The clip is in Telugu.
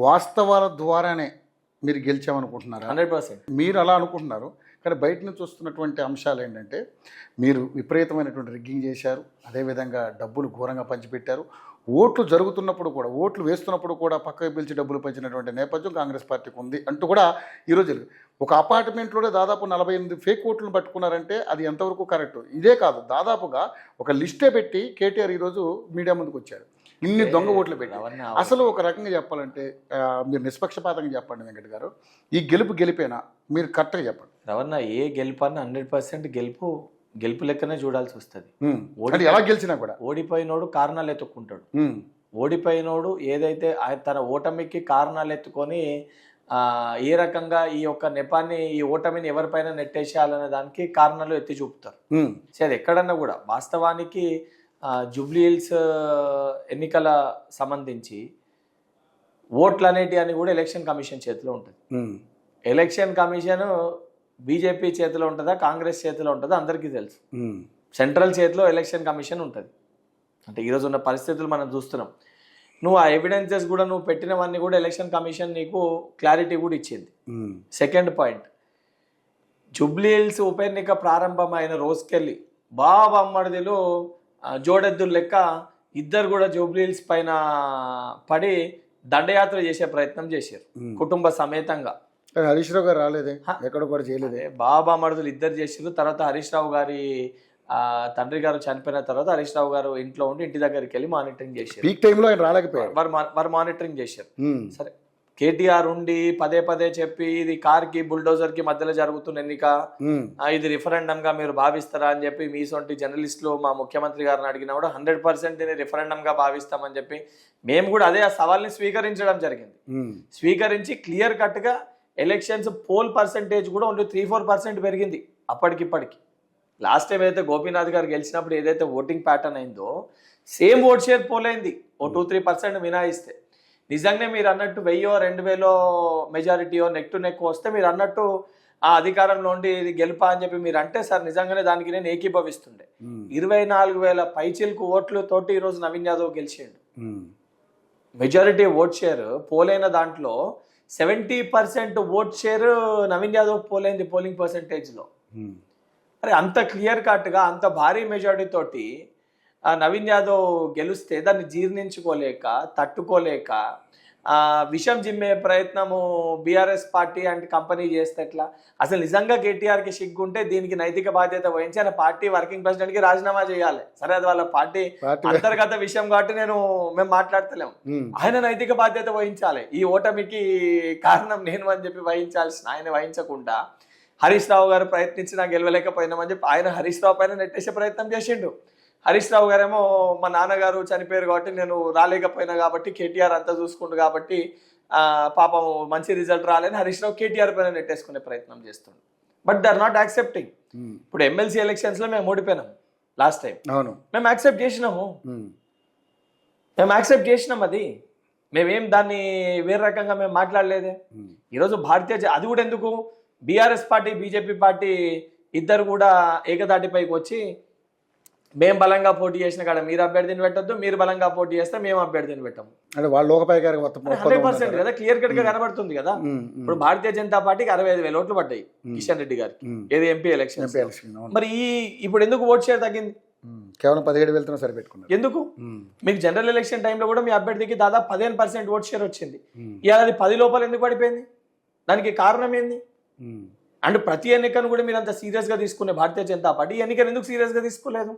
వాస్తవాల ద్వారానే మీరు గెలిచామనుకుంటున్నారా? 100%. మీరు అలా అనుకుంటున్నారు, కానీ బయట నుంచి వస్తున్నటువంటి అంశాలు ఏంటంటే మీరు విపరీతమైనటువంటి రిగ్గింగ్ చేశారు, అదేవిధంగా డబ్బులు ఘోరంగా పంచిపెట్టారు. ఓట్లు జరుగుతున్నప్పుడు కూడా, ఓట్లు వేస్తున్నప్పుడు కూడా పక్కకు పిలిచి డబ్బులు పంచినటువంటి నేపథ్యం కాంగ్రెస్ పార్టీకి ఉంది అంటూ కూడా ఈరోజు ఒక అపార్ట్మెంట్లోనే దాదాపు 48 ఫేక్ ఓట్లను పట్టుకున్నారంటే అది ఎంతవరకు కరెక్ట్? ఇదే కాదు, దాదాపుగా ఒక లిస్టే పెట్టి కేటీఆర్ ఈరోజు మీడియా ముందుకు వచ్చారు, ఇన్ని దొంగ ఓట్లు పెట్టి. అసలు ఒక రకంగా చెప్పాలంటే మీరు నిష్పక్షపాతంగా చెప్పండి వెంకట్ గారు, ఈ గెలిపేనా? మీరు కరెక్ట్గా చెప్పండి. రవణ, ఏ గెలుపు అన్న 100% గెలుపు లెక్కనే చూడాల్సి వస్తుంది. ఎలా గెలిచినా కూడా ఓడిపోయినోడు కారణాలు ఎత్తుక్కుంటాడు. ఓడిపోయినోడు ఏదైతే తన ఓటమికి కారణాలు ఎత్తుకొని ఏ రకంగా ఈ యొక్క నెపాన్ని, ఈ ఓటమిని ఎవరిపైన నెట్టేసేయాలనే దానికి కారణాలు ఎత్తి చూపుతారు. సో అది ఎక్కడన్నా కూడా వాస్తవానికి జూబ్లీ హిల్స్ ఎన్నికల సంబంధించి ఓట్లు అనేటి అని కూడా ఎలక్షన్ కమిషన్ చేతిలో ఉంటుంది. ఎలక్షన్ కమిషన్ బీజేపీ చేతిలో ఉంటుందా, కాంగ్రెస్ చేతిలో ఉంటుందా అందరికీ తెలుసు. సెంట్రల్ చేతిలో ఎలక్షన్ కమిషన్ ఉంటుంది. అంటే ఈరోజు ఉన్న పరిస్థితులు మనం చూస్తున్నాం. నువ్వు ఆ ఎవిడెన్సెస్ కూడా నువ్వు పెట్టినవన్నీ కూడా ఎలక్షన్ కమిషన్ నీకు క్లారిటీ కూడా ఇచ్చింది. సెకండ్ పాయింట్, జూబ్లీ హిల్స్ ఉప ఎన్నిక ప్రారంభమైన రోజుకెళ్ళి బాబమ్మడిదిలో జోడెద్దులు లెక్క ఇద్దరు కూడా జూబ్లీ హిల్స్ పైన పడి దండయాత్ర చేసే ప్రయత్నం చేశారు కుటుంబ సమేతంగా. హరీష్ రావు గారు రాలేదే, ఎక్కడ కూడా చేయలేదే. బాబా మరుదులు ఇద్దరు చేసారు. తర్వాత హరీష్ రావు గారి తండ్రి గారు చనిపోయిన తర్వాత హరీష్ రావు గారు ఇంట్లో ఉండి ఇంటి దగ్గరికి వెళ్ళి మానిటరింగ్ చేశారు. పీక్ టైంలో ఆయన రాలేకపోయారు, వారు మానిటరింగ్ చేశారు. సరే, కేటీఆర్ ఉండి పదే చెప్పి ఇది కార్కి బుల్డోజర్ కి మధ్యలో జరుగుతున్న ఎన్నిక, ఇది రిఫరెండం గా మీరు భావిస్తారా అని చెప్పి మీ సొంటి జర్నలిస్టులు మా ముఖ్యమంత్రి గారిని అడిగినా కూడా 100% దీన్ని రిఫరెండం గా భావిస్తామని చెప్పి మేము కూడా అదే ఆ సవాల్ని స్వీకరించడం జరిగింది. స్వీకరించి క్లియర్ కట్ గా ఎలక్షన్స్ పోల్ పర్సెంటేజ్ కూడా ఓన్లీ 3-4% పెరిగింది అప్పటికిప్పటికి. లాస్ట్ టైం ఏదైతే గోపీనాథ్ గారు గెలిచినప్పుడు ఏదైతే ఓటింగ్ ప్యాటర్న్ అయిందో సేమ్ ఓట్ షేర్ పోల్ అయింది, ఓ 2-3% మినాయిస్తే. నిజంగానే మీరు అన్నట్టు 1000-2000 మెజారిటీయో నెక్ టు నెక్ వస్తే మీరు అన్నట్టు ఆ అధికారంలో ఉండి ఇది గెలుపా అని చెప్పి మీరు అంటే సార్ నిజంగానే దానికి నేను ఏకీభవిస్తుండే. 24,000 పైచిల్కు ఓట్లు తోటి ఈరోజు నవీన్ యాదవ్ గెలిచిండు. మెజారిటీ ఓట్ షేర్ పోలైన దాంట్లో 70% ఓట్ షేర్ నవీన్ యాదవ్ పోలైంది పోలింగ్ పర్సెంటేజ్లో. అరే అంత క్లియర్ కట్గా అంత భారీ మెజారిటీ తోటి నవీన్ యాదవ్ గెలిస్తే దాన్ని జీర్ణించుకోలేక తట్టుకోలేక విషం జిమ్మే ప్రయత్నము బీఆర్ఎస్ పార్టీ అండ్ కంపెనీ చేస్తే ఎట్లా? అసలు నిజంగా కేటీఆర్కి సిగ్గుంటే దీనికి నైతిక బాధ్యత వహించి ఆయన పార్టీ వర్కింగ్ ప్రెసిడెంట్కి రాజీనామా చేయాలి. సరే, అది వాళ్ళ పార్టీ అంతర్గత విషయం కాబట్టి మేము మాట్లాడతలేము. ఆయన నైతిక బాధ్యత వహించాలి. ఈ ఓటమికి కారణం నేను అని చెప్పి వహించాల్సిన ఆయన వహించకుండా హరీష్ రావు గారు ప్రయత్నించినా గెలవలేకపోయినామని చెప్పి ఆయన హరీష్ రావు పైన నెట్టేసే ప్రయత్నం చేసిండు. హరీష్ రావు గారేమో మా నాన్నగారు చనిపోయారు కాబట్టి నేను రాలేకపోయినా కాబట్టి కేటీఆర్ అంతా చూసుకుంటు కాబట్టి పాపం మంచి రిజల్ట్ రాలేని హరీష్ రావు కేటీఆర్ పైన నెట్టేసుకునే ప్రయత్నం చేస్తుండు. But they are not accepting. ఇప్పుడు ఎమ్మెల్సీ ఎలక్షన్స్ లో మేము ఓడిపోయినాం లాస్ట్ టైం. మేము యాక్సెప్ట్ చేసినాం. అది మేమేం దాన్ని వేరే రకంగా మేము మాట్లాడలేదే. ఈరోజు భారతీయ అది కూడా ఎందుకు బీఆర్ఎస్ పార్టీ బీజేపీ పార్టీ ఇద్దరు కూడా ఏకదాటిపైకి వచ్చి మేము బలంగా పోటీ చేసిన కాడ మీరు అభ్యర్థిని పెట్టద్దు, మీరు బలంగా పోటీ చేస్తే మేము అభ్యర్థిని పెట్టాము అంటే వాళ్ళు 100% కదా, క్లియర్ కట్ గా కనబడుతుంది కదా. ఇప్పుడు భారతీయ జనతా పార్టీకి 65,000 ఓట్లు పడ్డాయి కిషన్ రెడ్డి గారికి, ఏది ఎంపీ ఎలక్షన్. మరి ఇప్పుడు ఎందుకు ఓట్ షేర్ తగ్గింది? కేవలం 17,000 సరిపెట్టుకున్నారు. ఎందుకు? మీకు జనరల్ ఎలక్షన్ టైంలో కూడా మీ అభ్యర్థికి దాదాపు 15% ఓట్ షేర్ వచ్చింది. ఇవాళ అది 10 లోపల ఎందుకు పడిపోయింది? దానికి కారణం ఏంది? అండ్ ప్రతి ఎన్నికను కూడా మీరు అంత సీరియస్ గా తీసుకునే భారతీయ జనతా పార్టీ ఎన్నికను ఎందుకు సీరియస్ గా తీసుకోలేదు?